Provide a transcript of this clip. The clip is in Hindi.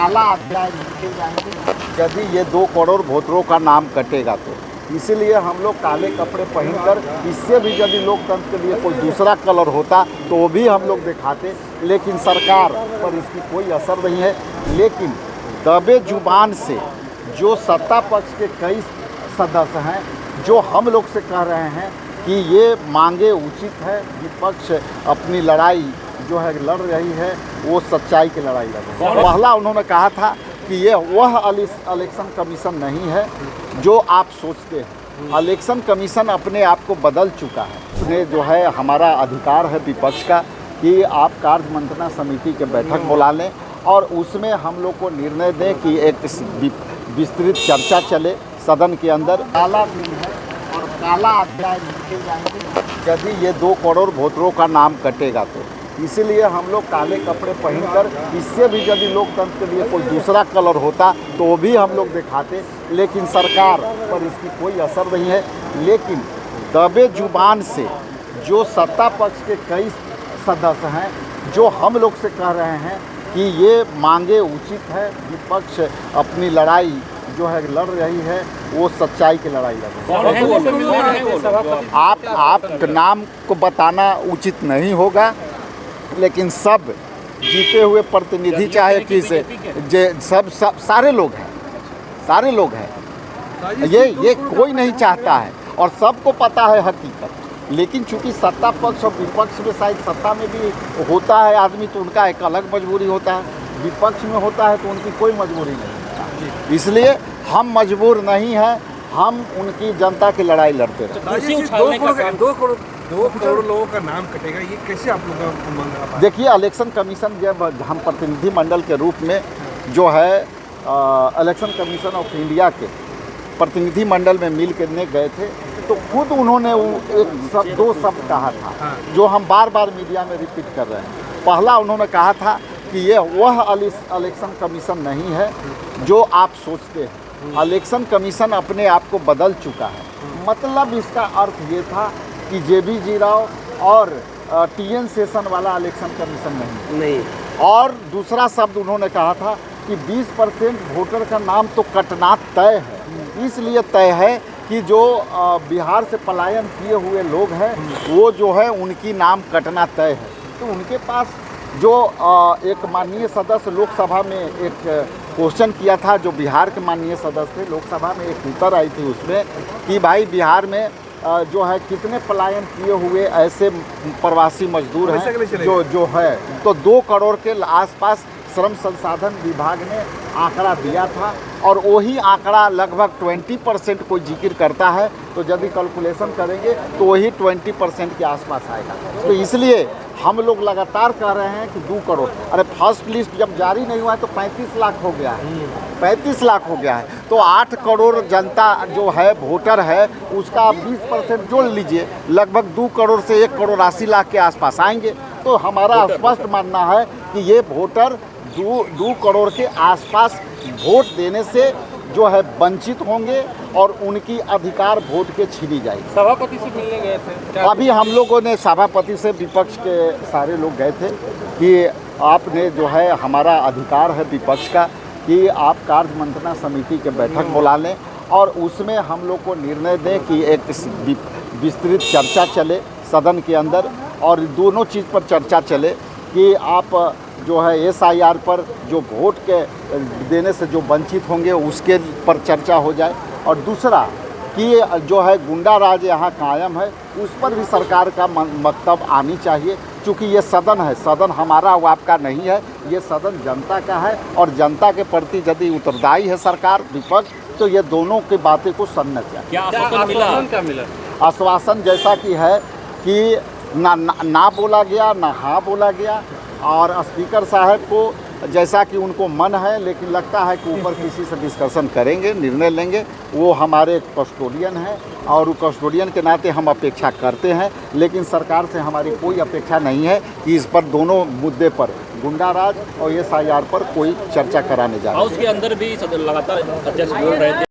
काला अध्याय लिखे जाएंगे यदि ये 2 करोड़ वोटरों का नाम कटेगा तो। इसीलिए हम लोग काले कपड़े पहनकर, इससे भी यदि लोकतंत्र के लिए कोई दूसरा कलर होता तो वो भी हम लोग दिखाते, लेकिन सरकार पर इसकी कोई असर नहीं है। लेकिन दबे जुबान से जो सत्ता पक्ष के कई सदस्य हैं जो हम लोग से कह रहे हैं कि ये मांगे उचित है, विपक्ष अपनी लड़ाई जो है लड़ रही है वो सच्चाई की लड़ाई लड़ रही है। पहला उन्होंने कहा था कि ये वह इलेक्शन कमीशन नहीं है जो आप सोचते हैं। इलेक्शन कमीशन अपने आप को बदल चुका है। उसने जो है हमारा अधिकार है विपक्ष का कि आप कार्य मंत्रणा समिति के बैठक बुला लें और उसमें हम लोग को निर्णय दें कि एक विस्तृत चर्चा चले सदन के अंदर। काला दिन है और काला अध्याय लिखे जाएंगे यदि ये 2 करोड़ वोटरों का नाम कटेगा तो। इसीलिए हम लोग काले कपड़े पहनकर, इससे भी यदि लोकतंत्र के लिए कोई दूसरा कलर होता तो वो भी हम लोग दिखाते, लेकिन सरकार पर इसकी कोई असर नहीं है। लेकिन दबे जुबान से जो सत्ता पक्ष के कई सदस्य हैं जो हम लोग से कह रहे हैं कि ये मांगे उचित है, विपक्ष अपनी लड़ाई जो है लड़ रही है वो सच्चाई की लड़ाई लड़ रही है। आप नाम को बताना उचित नहीं होगा, लेकिन सब जीते हुए प्रतिनिधि चाहे किसे सब सारे लोग हैं, ये कोई नहीं चाहता है और सबको पता है हकीकत। लेकिन चूंकि सत्ता पक्ष और विपक्ष में शायद सत्ता में भी होता है आदमी तो उनका एक अलग मजबूरी होता है, विपक्ष में होता है तो उनकी कोई मजबूरी नहीं होता। इसलिए हम मजबूर नहीं हैं, हम उनकी जनता की लड़ाई लड़ते रहे। 2 करोड़ लोगों का नाम कटेगा, ये कैसे आप लोगों का मांग? देखिए, इलेक्शन कमीशन जब हम प्रतिनिधि मंडल के रूप में जो है इलेक्शन कमीशन ऑफ इंडिया के प्रतिनिधि मंडल में मिल करने गए थे तो खुद उन्होंने वो 2 शब्द कहा था जो हम बार बार मीडिया में रिपीट कर रहे हैं। पहला उन्होंने कहा था कि ये वह इलेक्शन कमीशन नहीं है जो आप सोचते हैं। इलेक्शन कमीशन अपने आप को बदल चुका है। मतलब इसका अर्थ ये था कि JBG राव और TN सेशन वाला इलेक्शन कमीशन नहीं। और दूसरा शब्द उन्होंने कहा था कि 20% वोटर का नाम तो कटना तय है। इसलिए तय है कि जो बिहार से पलायन किए हुए लोग हैं वो जो है उनकी नाम कटना तय है। तो उनके पास जो एक माननीय सदस्य लोकसभा में एक क्वेश्चन किया था, जो बिहार के माननीय सदस्य थे, लोकसभा में एक उत्तर आई थी उसमें कि भाई बिहार में जो है कितने पलायन किए हुए ऐसे प्रवासी मजदूर हैं जो है, तो 2 करोड़ के आसपास श्रम संसाधन विभाग ने आंकड़ा दिया था और वही आंकड़ा लगभग 20% कोई जिक्र करता है। तो यदि कैलकुलेशन करेंगे तो वही 20% के आसपास आएगा। तो इसलिए हम लोग लगातार कह रहे हैं कि 2 करोड़, अरे फर्स्ट लिस्ट जब जारी नहीं हुआ है तो 35 लाख हो गया है, 35 लाख हो गया है। तो 8 करोड़ जनता जो है वोटर है उसका 20% जोड़ लीजिए, लगभग 2 करोड़ से 1 करोड़ 80 लाख के आसपास आएंगे। तो हमारा स्पष्ट मानना है कि ये वोटर 2 करोड़ के आसपास वोट देने से जो है वंचित होंगे और उनकी अधिकार वोट के छीनी जाएगी। सभापति से मिलने गए थे? अभी हम लोगों ने सभापति से विपक्ष के सारे लोग गए थे कि आपने जो है हमारा अधिकार है विपक्ष का कि आप कार्य मंत्रणा समिति के बैठक बुला लें और उसमें हम लोग को निर्णय दें कि एक विस्तृत चर्चा चले सदन के अंदर और दोनों चीज़ पर चर्चा चले कि आप जो है SIR पर जो वोट के देने से जो वंचित होंगे उसके पर चर्चा हो जाए और दूसरा कि जो है गुंडा राज यहाँ कायम है उस पर भी सरकार का मकतब आनी चाहिए। चूँकि ये सदन है, सदन हमारा वो आपका नहीं है, ये सदन जनता का है और जनता के प्रति यदि उत्तरदायी है सरकार विपक्ष तो ये दोनों की बातें को सुनना चाहिए। क्या आश्वासन मिला? आश्वासन जैसा कि है कि ना बोला गया, ना हाँ बोला गया और स्पीकर साहब को जैसा कि उनको मन है, लेकिन लगता है कि ऊपर किसी से डिस्कशन करेंगे, निर्णय लेंगे। वो हमारे कस्टोडियन हैं और वो कस्टोडियन के नाते हम अपेक्षा करते हैं, लेकिन सरकार से हमारी कोई अपेक्षा नहीं है कि इस पर दोनों मुद्दे पर गुंडा राज और SIR पर कोई चर्चा कराने जा रही है। हाउस के अंदर भी लगातार अध्यक्ष बोल रहे थे।